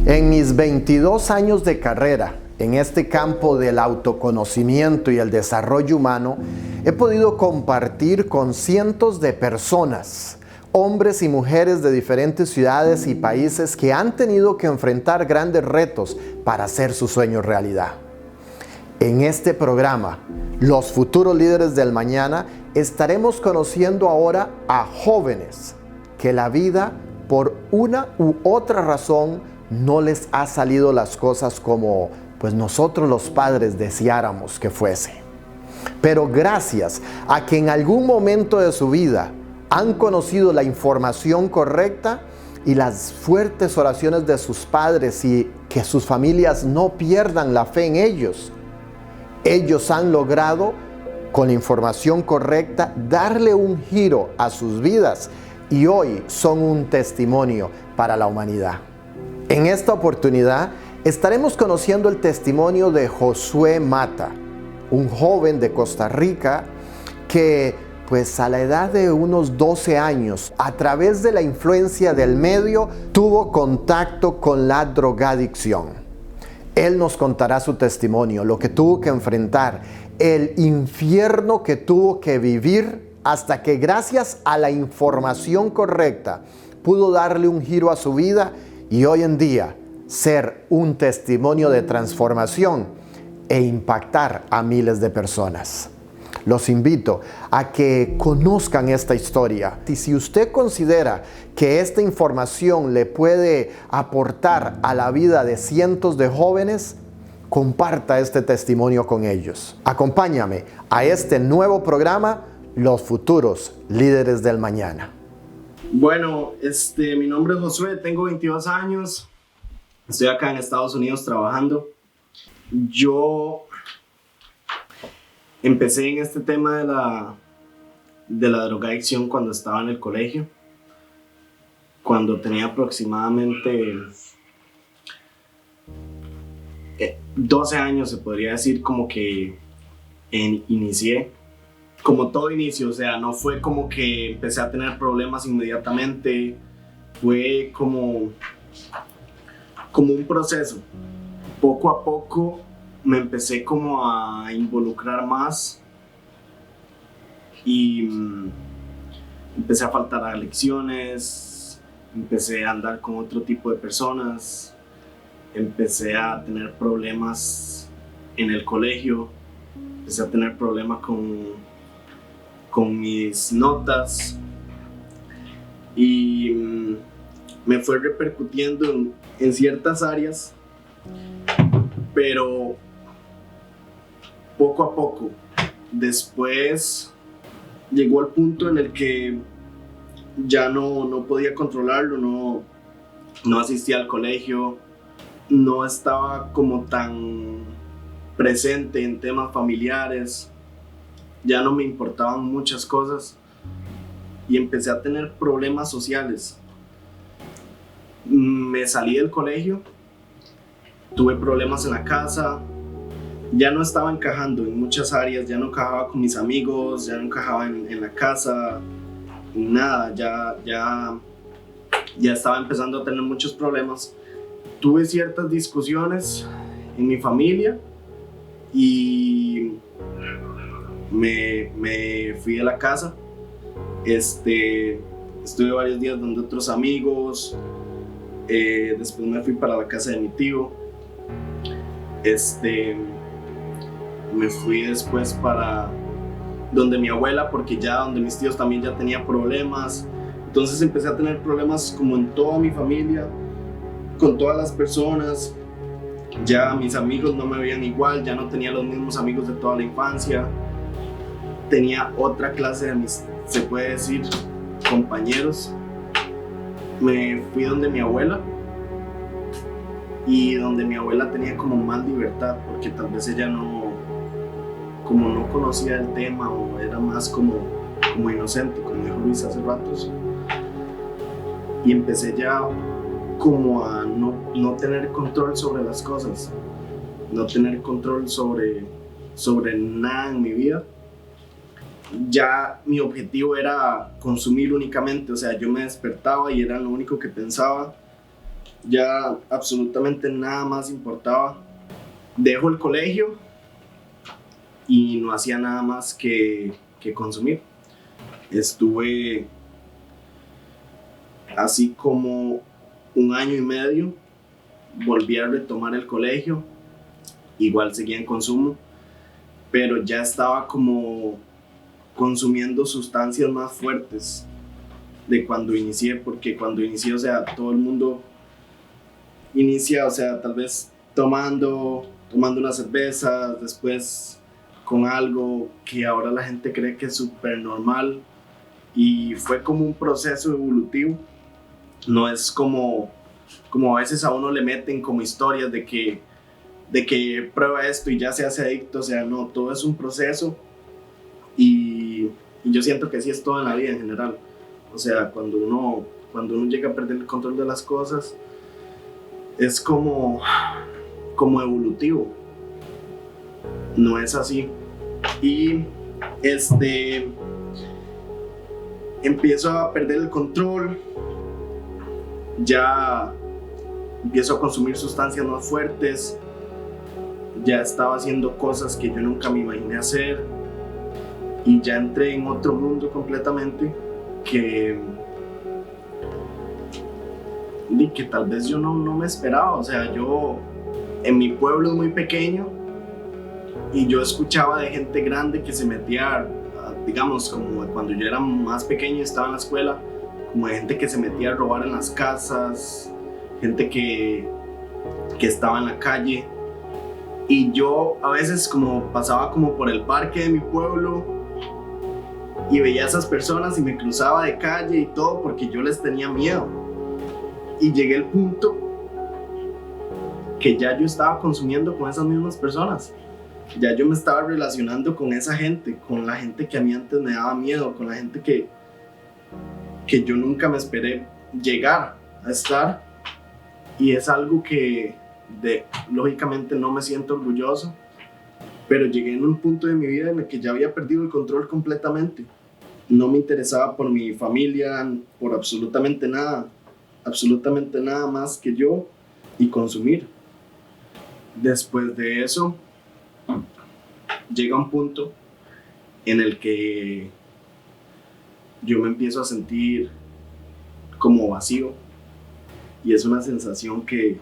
En mis 22 años de carrera en este campo del autoconocimiento y el desarrollo humano, he podido compartir con cientos de personas, hombres y mujeres de diferentes ciudades y países que han tenido que enfrentar grandes retos para hacer sus sueños realidad. En este programa, Los Futuros Líderes del Mañana, estaremos conociendo ahora a jóvenes que la vida, por una u otra razón, no les ha salido las cosas como pues nosotros los padres deseáramos que fuese. Pero gracias a que en algún momento de su vida han conocido la información correcta y las fuertes oraciones de sus padres y que sus familias no pierdan la fe en ellos, ellos han logrado, con la información correcta, darle un giro a sus vidas y hoy son un testimonio para la humanidad. En esta oportunidad estaremos conociendo el testimonio de Josué Mata, un joven de Costa Rica que pues a la edad de unos 12 años, a través de la influencia del medio, tuvo contacto con la drogadicción. Él nos contará su testimonio, lo que tuvo que enfrentar, el infierno que tuvo que vivir hasta que gracias a la información correcta pudo darle un giro a su vida y hoy en día ser un testimonio de transformación e impactar a miles de personas. Los invito a que conozcan esta historia y si usted considera que esta información le puede aportar a la vida de cientos de jóvenes, comparta este testimonio con ellos. Acompáñame a este nuevo programa, Los Futuros Líderes del Mañana. Bueno, mi nombre es Josué, tengo 22 años, estoy acá en Estados Unidos trabajando. Yo empecé en este tema de la drogadicción cuando estaba en el colegio, cuando tenía aproximadamente 12 años, se podría decir, como que inicié. Como todo inicio, o sea, no fue como que empecé a tener problemas inmediatamente, fue como un proceso. Poco a poco me empecé como a involucrar más y empecé a faltar a lecciones, empecé a andar con otro tipo de personas, empecé a tener problemas en el colegio, empecé a tener problemas con mis notas y me fue repercutiendo en ciertas áreas, pero poco a poco. Después llegó el punto en el que ya no podía controlarlo, no asistía al colegio, no estaba como tan presente en temas familiares, ya no me importaban muchas cosas y empecé a tener problemas sociales. Me salí del colegio, tuve problemas en la casa, ya no estaba encajando en muchas áreas, ya no encajaba con mis amigos, ya no encajaba en la casa, nada, ya estaba empezando a tener muchos problemas. Tuve ciertas discusiones en mi familia y me fui de la casa. Estuve varios días donde otros amigos, después me fui para la casa de mi tío, me fui después para donde mi abuela, porque ya donde mis tíos también ya tenía problemas. Entonces empecé a tener problemas como en toda mi familia, con todas las personas. Ya mis amigos no me veían igual, ya no tenía los mismos amigos de toda la infancia. Tenía otra clase de mis, se puede decir, compañeros. Me fui donde mi abuela y donde mi abuela tenía como más libertad, porque tal vez ella no conocía el tema o era más como inocente, como dijo Luis hace ratos. Y empecé ya como a no tener control sobre las cosas, no tener control sobre nada en mi vida. Ya mi objetivo era consumir únicamente, o sea, yo me despertaba y era lo único que pensaba, Ya absolutamente nada más importaba. Dejo el colegio y no hacía nada más que consumir. Estuve así como un año y medio, volví a retomar el colegio, igual seguía en consumo, pero ya estaba como consumiendo sustancias más fuertes de cuando inicié, porque cuando inicié, o sea, todo el mundo inicia, o sea, tal vez tomando una cerveza, después con algo que ahora la gente cree que es súper normal, y fue como un proceso evolutivo. No es como a veces a uno le meten como historias de que prueba esto y ya se hace adicto, o sea, no, todo es un proceso, y yo siento que así es todo en la vida en general. O sea, cuando uno llega a perder el control de las cosas, es como evolutivo, no es así. Y empiezo a perder el control, ya empiezo a consumir sustancias más fuertes, ya estaba haciendo cosas que yo nunca me imaginé hacer, y ya entré en otro mundo completamente que tal vez yo no me esperaba. O sea, yo en mi pueblo es muy pequeño y yo escuchaba de gente grande que se metía, digamos, como cuando yo era más pequeño y estaba en la escuela, como de gente que se metía a robar en las casas, gente que estaba en la calle. Y yo a veces como pasaba como por el parque de mi pueblo y veía a esas personas y me cruzaba de calle y todo porque yo les tenía miedo. Y llegué al punto que ya yo estaba consumiendo con esas mismas personas. Ya yo me estaba relacionando con esa gente, con la gente que a mí antes me daba miedo, con la gente que yo nunca me esperé llegar a estar. Y es algo que lógicamente no me siento orgulloso, pero llegué en un punto de mi vida en el que ya había perdido el control completamente. No me interesaba por mi familia, por absolutamente nada más que yo y consumir. Después de eso, llega un punto en el que yo me empiezo a sentir como vacío, y es una sensación que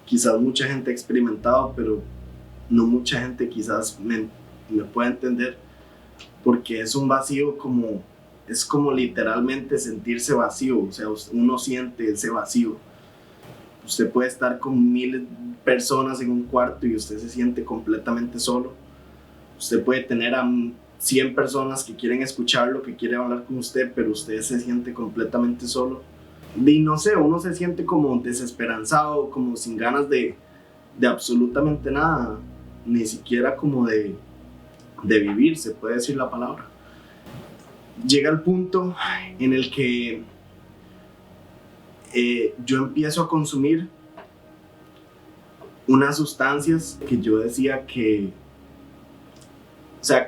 quizás mucha gente ha experimentado, pero no mucha gente quizás me pueda entender, porque es un vacío es como literalmente sentirse vacío. O sea, uno siente ese vacío. Usted puede estar con 1000 personas en un cuarto y usted se siente completamente solo. Usted puede tener a 100 personas que quieren escucharlo, que quieren hablar con usted, pero usted se siente completamente solo. Y no sé, uno se siente como desesperanzado, como sin ganas de absolutamente nada, ni siquiera como de vivir, se puede decir la palabra. Llega el punto en el que yo empiezo a consumir unas sustancias que yo decía que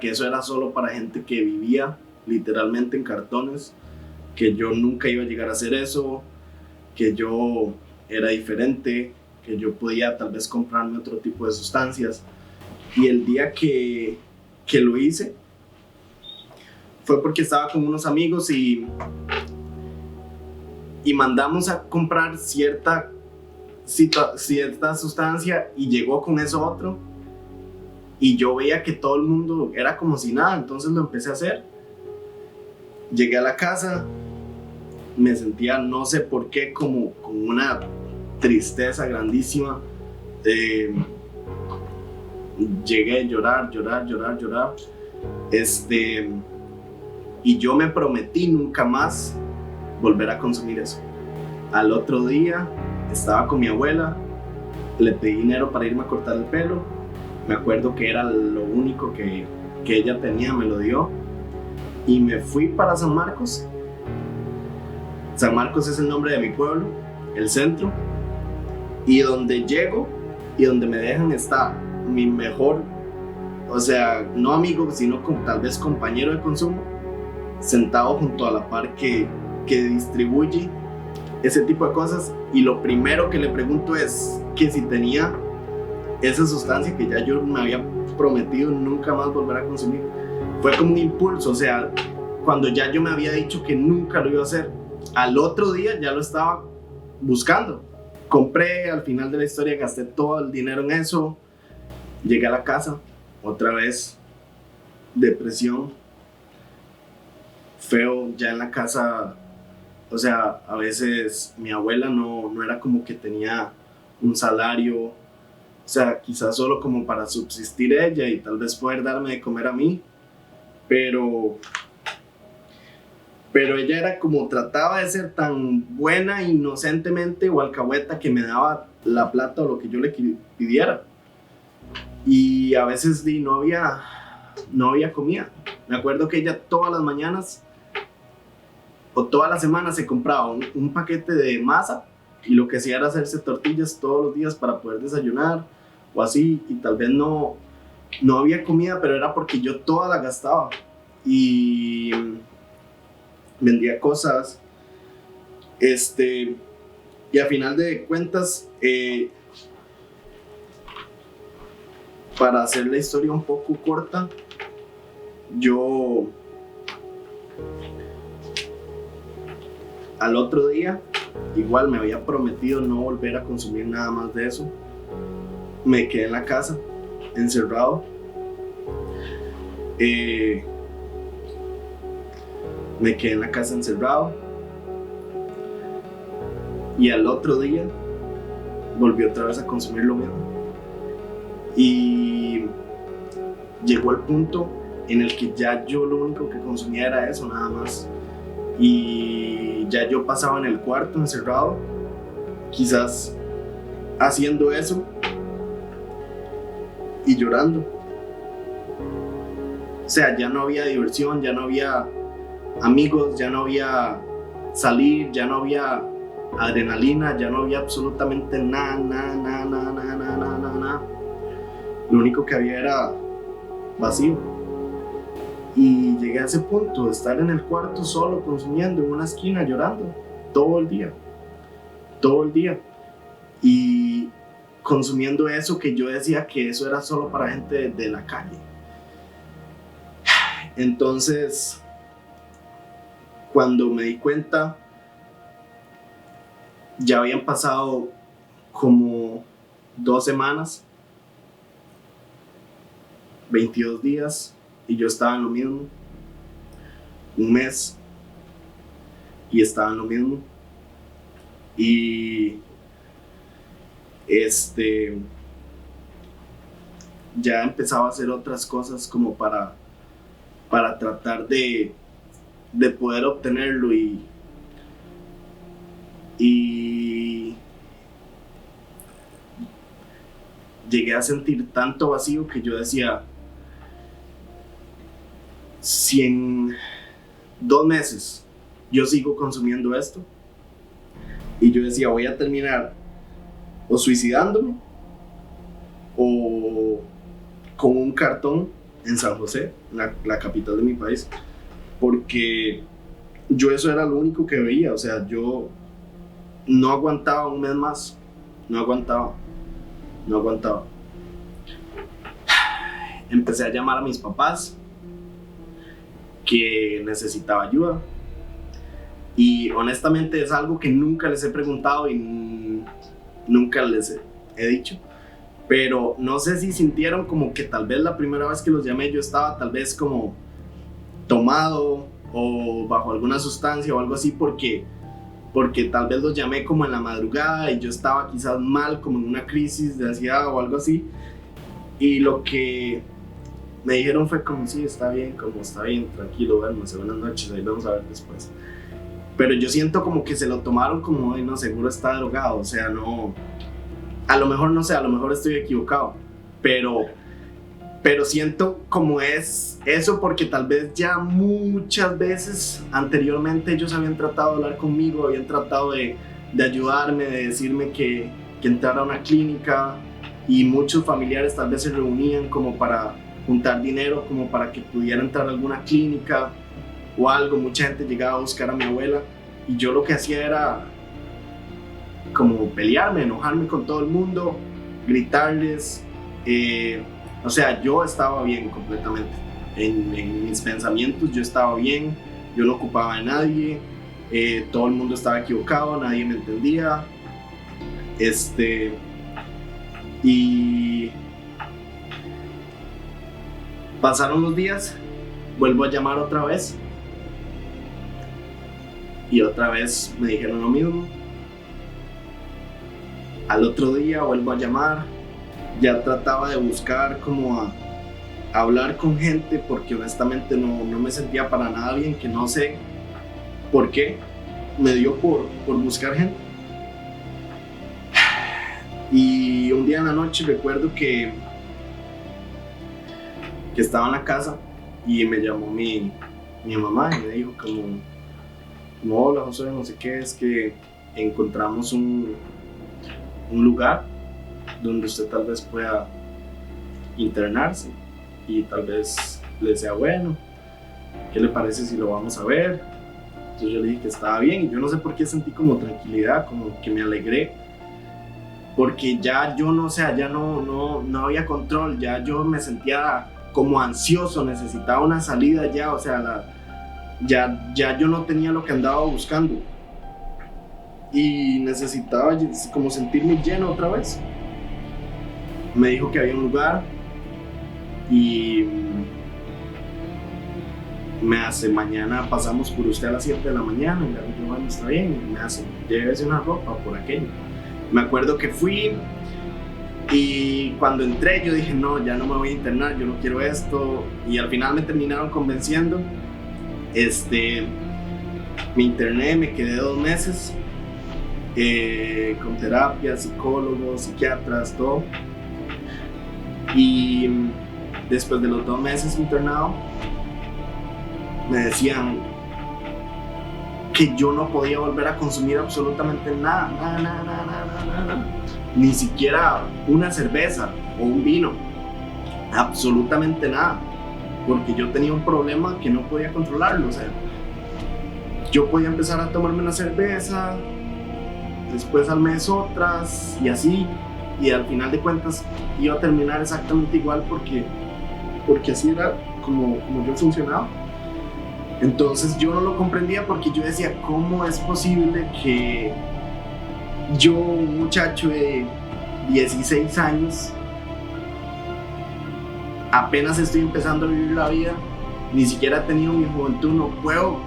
eso era solo para gente que vivía literalmente en cartones, que yo nunca iba a llegar a hacer eso, que yo era diferente, que yo podía tal vez comprarme otro tipo de sustancias. Y el día que lo hice fue porque estaba con unos amigos y mandamos a comprar cierta sustancia, y llegó con eso otro, y yo veía que todo el mundo era como si nada, entonces lo empecé a hacer. Llegué a la casa, me sentía, no sé por qué, como con una tristeza grandísima. Llegué a llorar. Y yo me prometí nunca más volver a consumir eso. Al otro día estaba con mi abuela, le pedí dinero para irme a cortar el pelo. Me acuerdo que era lo único que ella tenía, me lo dio, y me fui para San Marcos. San Marcos es el nombre de mi pueblo, el centro, y donde llego y donde me dejan está mi mejor, o sea, no amigo, sino tal vez compañero de consumo, sentado junto a la par que distribuye ese tipo de cosas, y lo primero que le pregunto es que si tenía esa sustancia que ya yo me había prometido nunca más volver a consumir. Fue como un impulso, o sea, cuando ya yo me había dicho que nunca lo iba a hacer, al otro día ya lo estaba buscando. Compré, al final de la historia gasté todo el dinero en eso, llegué a la casa, otra vez depresión, feo, ya en la casa, o sea, a veces mi abuela no era como que tenía un salario, o sea, quizás solo como para subsistir ella y tal vez poder darme de comer a mí, pero ella era como, trataba de ser tan buena inocentemente o alcahueta que me daba la plata o lo que yo le pidiera, y a veces no había comida. Me acuerdo que ella todas las mañanas o todas las semanas se compraba un paquete de masa y lo que hacía era hacerse tortillas todos los días para poder desayunar o así, y tal vez no había comida, pero era porque yo toda la gastaba y vendía cosas, y a final de cuentas, para hacer la historia un poco corta, yo al otro día igual me había prometido no volver a consumir nada más de eso. Me quedé en la casa encerrado, y al otro día volví otra vez a consumir lo mismo, y llegó el punto en el que ya yo lo único que consumía era eso nada más, y ya yo pasaba en el cuarto encerrado, quizás haciendo eso y llorando. O sea, ya no había diversión, ya no había amigos, ya no había salir, ya no había adrenalina, ya no había absolutamente nada. Lo único que había era vacío. Y llegué a ese punto de estar en el cuarto solo, consumiendo en una esquina, llorando todo el día. Y consumiendo eso que yo decía que eso era solo para gente de la calle. Entonces, cuando me di cuenta, ya habían pasado como 2 semanas, 22 días, y yo estaba en lo mismo. Un mes y estaba en lo mismo. Y ya empezaba a hacer otras cosas como para tratar de poder obtenerlo, y llegué a sentir tanto vacío que yo decía, si en 2 meses yo sigo consumiendo esto, y yo decía, voy a terminar o suicidándome o con un cartón en San José, la capital de mi país, porque yo eso era lo único que veía. O sea, yo no aguantaba un mes más, no aguantaba. Empecé a llamar a mis papás que necesitaba ayuda, y honestamente es algo que nunca les he preguntado y nunca les he dicho, pero no sé si sintieron como que tal vez la primera vez que los llamé yo estaba tal vez como tomado o bajo alguna sustancia o algo así, porque tal vez los llamé como en la madrugada y yo estaba quizás mal, como en una crisis de ansiedad o algo así, y lo que me dijeron fue como, sí, está bien, tranquilo, duérmase, buenas noches, ahí vamos a ver después. Pero yo siento como que se lo tomaron como, ay, no, seguro está drogado, o sea, no, a lo mejor, no sé, a lo mejor estoy equivocado, pero siento como es eso, porque tal vez ya muchas veces anteriormente ellos habían tratado de hablar conmigo, habían tratado de ayudarme, de decirme que entrara a una clínica, y muchos familiares tal vez se reunían como para juntar dinero, como para que pudiera entrar a alguna clínica o algo. Mucha gente llegaba a buscar a mi abuela, y yo lo que hacía era como pelearme, enojarme con todo el mundo, gritarles. O sea, yo estaba bien completamente. En mis pensamientos yo estaba bien, yo no ocupaba de nadie, todo el mundo estaba equivocado, nadie me entendía. Y pasaron los días, vuelvo a llamar otra vez y otra vez me dijeron lo mismo. Al otro día vuelvo a llamar, ya trataba de buscar como a hablar con gente porque honestamente no me sentía para nada bien, que no sé por qué me dio por buscar gente. Y un día en la noche recuerdo que estaba en la casa y me llamó mi mamá y me dijo como hola José, no sé qué, es que encontramos un lugar donde usted tal vez pueda internarse y tal vez le sea bueno, ¿qué le parece si lo vamos a ver? Entonces yo le dije que estaba bien y yo no sé por qué sentí como tranquilidad, como que me alegré, porque ya yo no sé, ya no había control, ya yo me sentía como ansioso, necesitaba una salida ya, o sea, ya yo no tenía lo que andaba buscando y necesitaba como sentirme lleno otra vez. Me dijo que había un lugar y me hace, mañana pasamos por usted a las 7 de la mañana, y le digo, bueno, está bien, y me hace, llévese una ropa por aquello. Me acuerdo que fui y cuando entré yo dije, no, ya no me voy a internar, yo no quiero esto, y al final me terminaron convenciendo. Me interné, me quedé 2 meses con terapia, psicólogos, psiquiatras, todo. Y después de los 2 meses internado, me decían que yo no podía volver a consumir absolutamente nada, ni siquiera una cerveza o un vino, absolutamente nada, porque yo tenía un problema que no podía controlarlo. O sea, yo podía empezar a tomarme una cerveza, después al mes otras y así, y al final de cuentas iba a terminar exactamente igual porque así era como yo funcionaba. Entonces yo no lo comprendía porque yo decía, ¿cómo es posible que yo, un muchacho de 16 años, apenas estoy empezando a vivir la vida, ni siquiera he tenido mi juventud, no puedo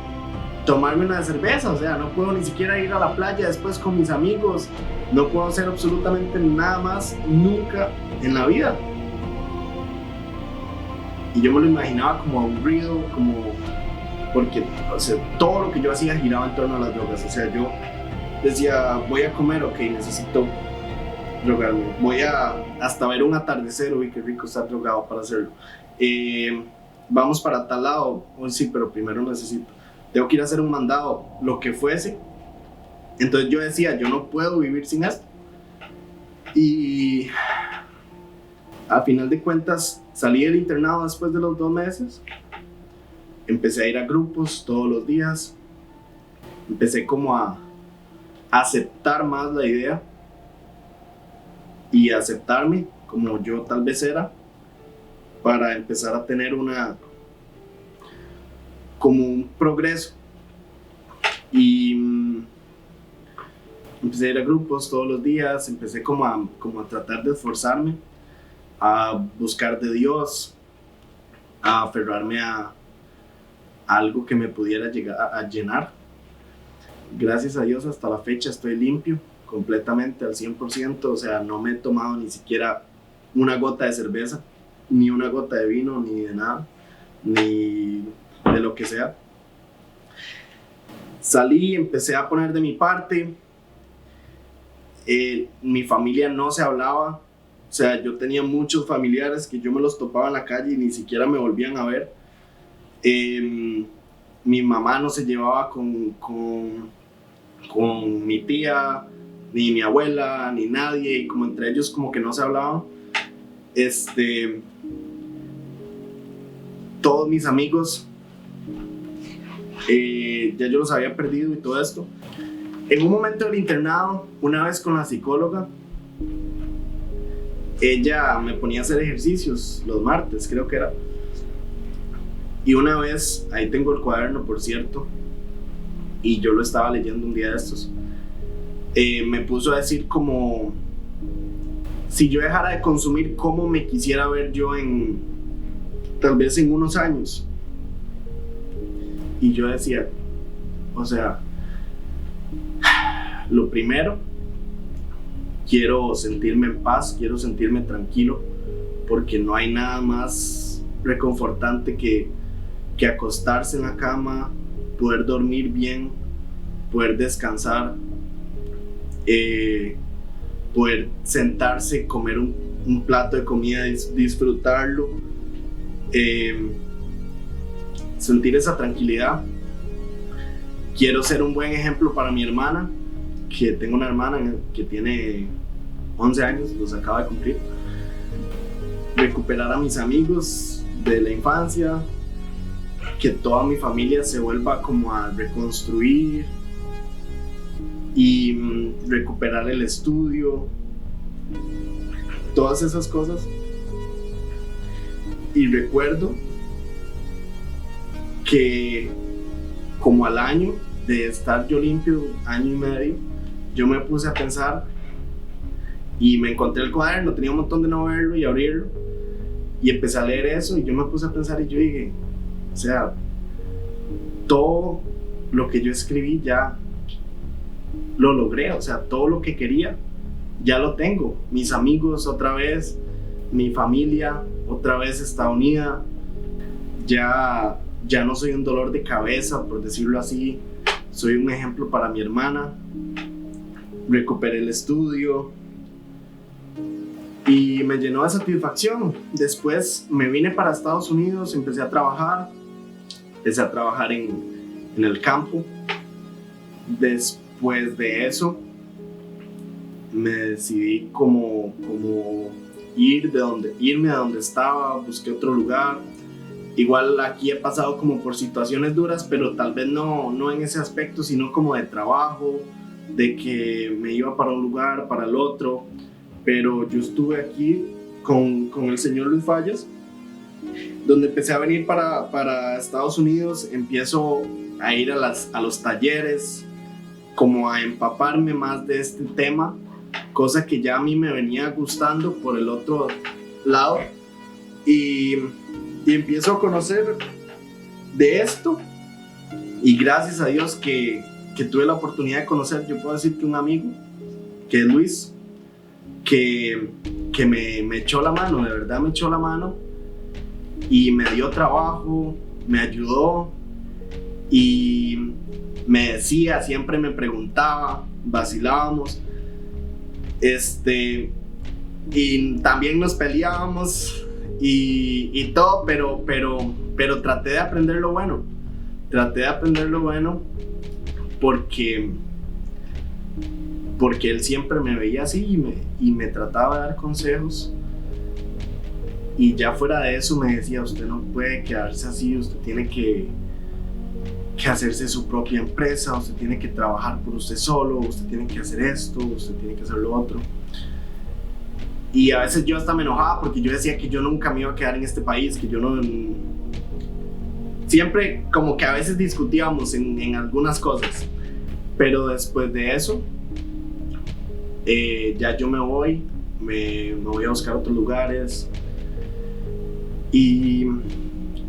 tomarme una cerveza, o sea, no puedo ni siquiera ir a la playa después con mis amigos, no puedo hacer absolutamente nada más nunca en la vida? Y yo me lo imaginaba como aburrido, porque, o sea, todo lo que yo hacía giraba en torno a las drogas. O sea, yo decía, voy a comer, ok, necesito drogarme. Voy a hasta ver un atardecer, uy, qué rico estar drogado para hacerlo. Vamos para tal lado, uy, sí, pero primero tengo que ir a hacer un mandado, lo que fuese. Entonces yo decía, yo no puedo vivir sin esto. Y a final de cuentas salí del internado después de los 2 meses. Empecé a ir a grupos todos los días, empecé como a aceptar más la idea y aceptarme como yo tal vez era, para empezar a tener como un progreso. Y empecé a ir a grupos todos los días, empecé como a tratar de esforzarme, a buscar de Dios, a aferrarme a algo que me pudiera llegar a llenar. Gracias a Dios hasta la fecha estoy limpio completamente al 100%, o sea, no me he tomado ni siquiera una gota de cerveza, ni una gota de vino, ni de nada, ni de lo que sea. Salí, empecé a poner de mi parte, mi familia no se hablaba, o sea, yo tenía muchos familiares que yo me los topaba en la calle y ni siquiera me volvían a ver. Mi mamá no se llevaba con mi tía, ni mi abuela, ni nadie, y como entre ellos como que no se hablaban. Todos mis amigos ya yo los había perdido y todo esto. En un momento del internado, una vez con la psicóloga, ella me ponía a hacer ejercicios los martes, creo que era. Y una vez, ahí tengo el cuaderno, por cierto, y yo lo estaba leyendo un día de estos, me puso a decir como si yo dejara de consumir, cómo me quisiera ver yo tal vez en unos años. Y yo decía, o sea, lo primero, quiero sentirme en paz, quiero sentirme tranquilo, porque no hay nada más reconfortante que acostarse en la cama, poder dormir bien, poder descansar, poder sentarse, comer un plato de comida, disfrutarlo, sentir esa tranquilidad. Quiero ser un buen ejemplo para mi hermana, que tengo una hermana que tiene 11 años, los acaba de cumplir. Recuperar a mis amigos de la infancia, que toda mi familia se vuelva como a reconstruir y recuperar el estudio, todas esas cosas. Y recuerdo que como al año de estar yo limpio, año y medio, yo me puse a pensar y me encontré el cuaderno, tenía un montón de no verlo y abrirlo, y empecé a leer eso y yo me puse a pensar y yo dije, o sea, todo lo que yo escribí ya lo logré, o sea, todo lo que quería ya lo tengo. Mis amigos otra vez, mi familia otra vez está unida, ya no soy un dolor de cabeza, por decirlo así, soy un ejemplo para mi hermana, recuperé el estudio y me llenó de satisfacción. Después me vine para Estados Unidos, empecé a trabajar en el campo. Después de eso me decidí como irme a donde estaba, busqué otro lugar. Igual aquí he pasado como por situaciones duras, pero tal vez no en ese aspecto, sino como de trabajo, de que me iba para un lugar, para el otro. Pero yo estuve aquí con el señor Luis Fallas, donde empecé a venir para Estados Unidos, empiezo a ir a los talleres, como a empaparme más de este tema, cosa que ya a mí me venía gustando por el otro lado, y empiezo a conocer de esto, y gracias a Dios que tuve la oportunidad de conocer, yo puedo decir que un amigo, que es Luis, que me echó la mano, de verdad me echó la mano, y me dio trabajo, me ayudó, y me decía, siempre me preguntaba, vacilábamos, y también nos peleábamos y todo, pero traté de aprender lo bueno, porque él siempre me veía así y me trataba de dar consejos. Y ya fuera de eso me decía, usted no puede quedarse así, usted tiene que hacerse su propia empresa, usted tiene que trabajar por usted solo, usted tiene que hacer esto, usted tiene que hacer lo otro. Y a veces yo hasta me enojaba porque yo decía que yo nunca me iba a quedar en este país, que yo no... Siempre como que a veces discutíamos en algunas cosas, pero después de eso, ya yo me voy a buscar otros lugares. Y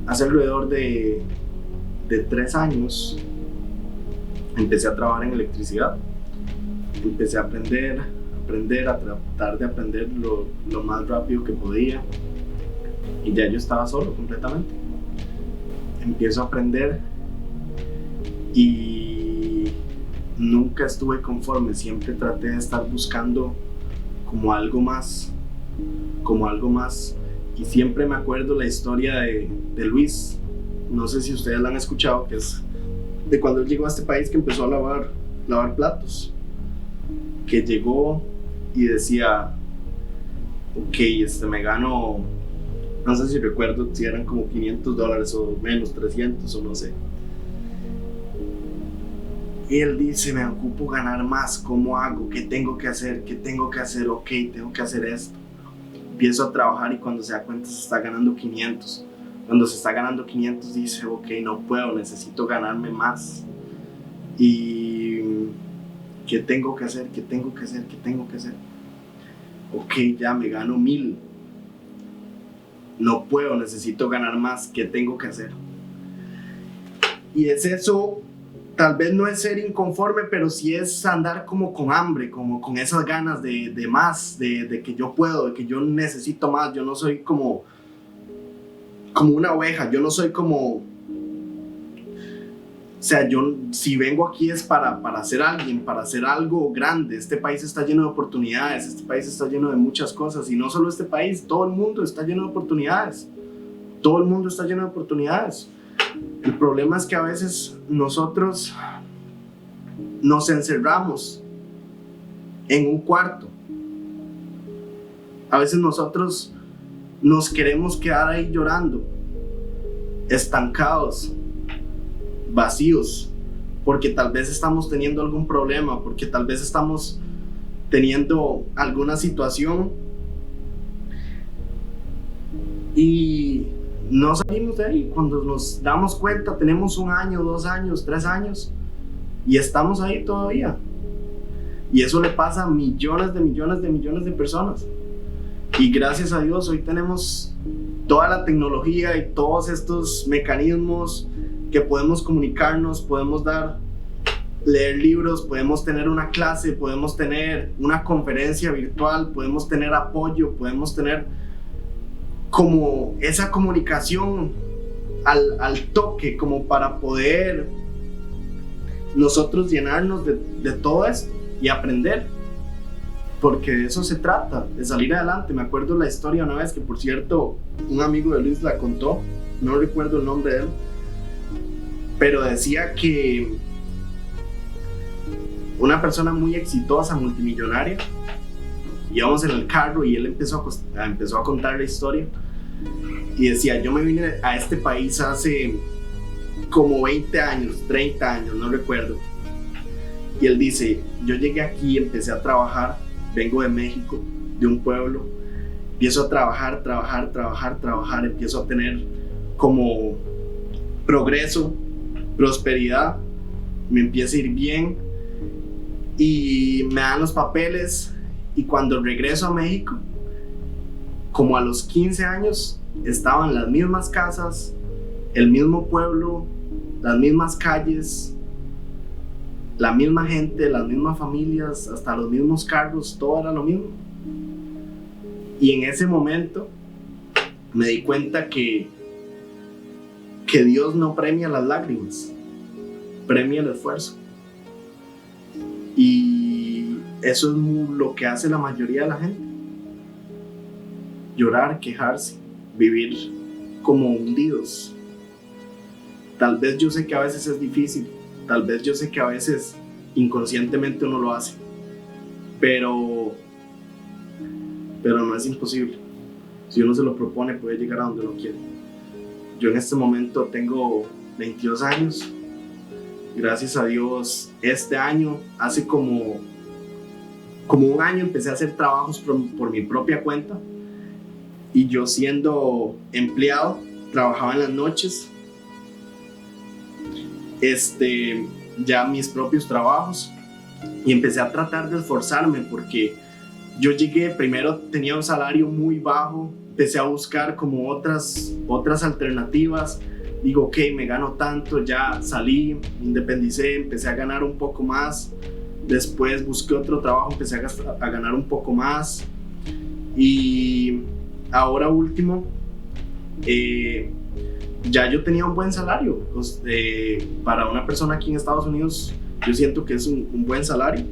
hace alrededor de 3 años empecé a trabajar en electricidad. Empecé a aprender, a tratar de aprender lo más rápido que podía. Y ya yo estaba solo completamente. Empiezo a aprender y nunca estuve conforme. Siempre traté de estar buscando como algo más. Y siempre me acuerdo la historia de Luis, no sé si ustedes la han escuchado, que es de cuando él llegó a este país, que empezó a lavar platos, que llegó y decía, ok, me gano, no sé si recuerdo si eran como $500 o menos, 300 o no sé. Y él dice, me ocupo ganar más, ¿cómo hago? ¿Qué tengo que hacer? ¿Qué tengo que hacer? Ok, tengo que hacer esto. Empiezo a trabajar y cuando se da cuenta se está ganando 500. Cuando se está ganando 500 dice, ok, no puedo, necesito ganarme más. Y ¿qué tengo que hacer? ¿Qué tengo que hacer? ¿Qué tengo que hacer? Ok, ya me gano 1000. No puedo, necesito ganar más. ¿Qué tengo que hacer? Y es eso, tal vez no es ser inconforme, pero sí es andar como con hambre, como con esas ganas de más, de que yo puedo, de que yo necesito más. Yo no soy como una oveja, yo no soy como... O sea, yo si vengo aquí es para ser alguien, para hacer algo grande. Este país está lleno de oportunidades, este país está lleno de muchas cosas. Y no solo este país, todo el mundo está lleno de oportunidades. Todo el mundo está lleno de oportunidades. El problema es que a veces nosotros nos encerramos en un cuarto. A veces nosotros nos queremos quedar ahí llorando, estancados, vacíos, porque tal vez estamos teniendo algún problema, porque tal vez estamos teniendo alguna situación y no salimos de ahí. Cuando nos damos cuenta tenemos 1 año, 2 años, 3 años y estamos ahí todavía. Y eso le pasa a millones de personas. Y gracias a Dios hoy tenemos toda la tecnología y todos estos mecanismos que podemos comunicarnos, podemos leer libros, podemos tener una clase, podemos tener una conferencia virtual, podemos tener apoyo, podemos tener como esa comunicación al toque, como para poder nosotros llenarnos de todo esto y aprender, porque de eso se trata, de salir adelante. Me acuerdo la historia una vez que, por cierto, un amigo de Luis la contó, no recuerdo el nombre de él, pero decía que una persona muy exitosa, multimillonaria, íbamos en el carro y él empezó a contar la historia y decía, yo me vine a este país hace como 20 años, 30 años, no recuerdo. Y él dice, yo llegué aquí, empecé a trabajar, vengo de México, de un pueblo, empiezo a trabajar, empiezo a tener como progreso, prosperidad, me empieza a ir bien y me dan los papeles. Y cuando regreso a México, como a los 15 años, estaban las mismas casas, el mismo pueblo, las mismas calles, la misma gente, las mismas familias, hasta los mismos carros, todo era lo mismo. Y en ese momento me di cuenta que Dios no premia las lágrimas, premia el esfuerzo. Y eso es lo que hace la mayoría de la gente: llorar, quejarse, vivir como hundidos. Tal vez yo sé que a veces es difícil, tal vez yo sé que a veces inconscientemente uno lo hace, pero no es imposible. Si uno se lo propone, puede llegar a donde uno quiere. Yo en este momento tengo 22 años. Gracias a Dios, este año, hace como 1 año, empecé a hacer trabajos por mi propia cuenta. Y yo, siendo empleado, trabajaba en las noches. Ya mis propios trabajos. Y empecé a tratar de esforzarme, porque yo llegué, primero tenía un salario muy bajo. Empecé a buscar como otras alternativas. Digo, ok, me gano tanto, ya salí, me independicé, empecé a ganar un poco más. Después busqué otro trabajo, empecé a ganar un poco más. Y ahora último, ya yo tenía un buen salario. Pues, para una persona aquí en Estados Unidos, yo siento que es un buen salario.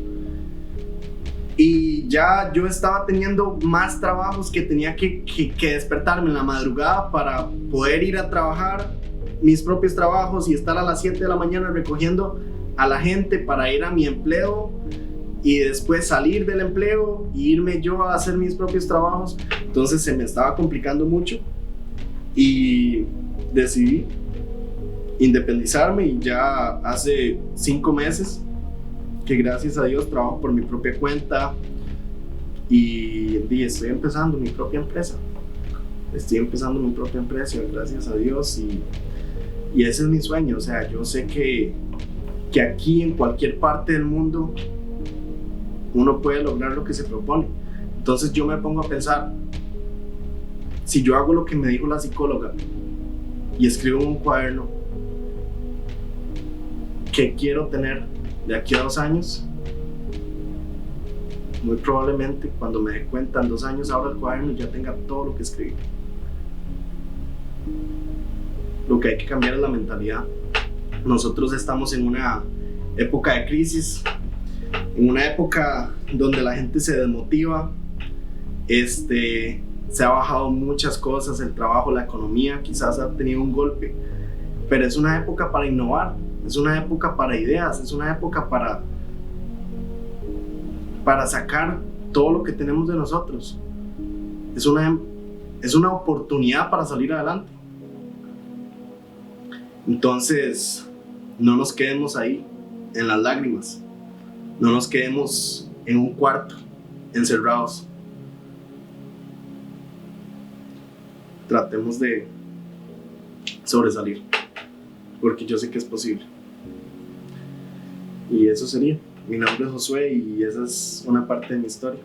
Y ya yo estaba teniendo más trabajos, que tenía que despertarme en la madrugada para poder ir a trabajar mis propios trabajos y estar a las 7 de la mañana recogiendo a la gente para ir a mi empleo, y después salir del empleo e irme yo a hacer mis propios trabajos. Entonces se me estaba complicando mucho y decidí independizarme, y ya hace 5 meses que gracias a Dios trabajo por mi propia cuenta y estoy empezando mi propia empresa. Estoy empezando mi propia empresa, gracias a Dios, y ese es mi sueño. O sea, yo sé que aquí en cualquier parte del mundo uno puede lograr lo que se propone. Entonces yo me pongo a pensar, si yo hago lo que me dijo la psicóloga y escribo en un cuaderno qué quiero tener de aquí a 2 años, muy probablemente cuando me dé cuenta en 2 años abra el cuaderno y ya tenga todo lo que escribí. Lo que hay que cambiar es la mentalidad. Nosotros estamos en una época de crisis, en una época donde la gente se desmotiva, se ha bajado muchas cosas, el trabajo, la economía quizás ha tenido un golpe, pero es una época para innovar, es una época para ideas, es una época para sacar todo lo que tenemos de nosotros. Es una oportunidad para salir adelante. Entonces, no nos quedemos ahí en las lágrimas, no nos quedemos en un cuarto encerrados. Tratemos de sobresalir, porque yo sé que es posible. Y eso sería. Mi nombre es Josué y esa es una parte de mi historia.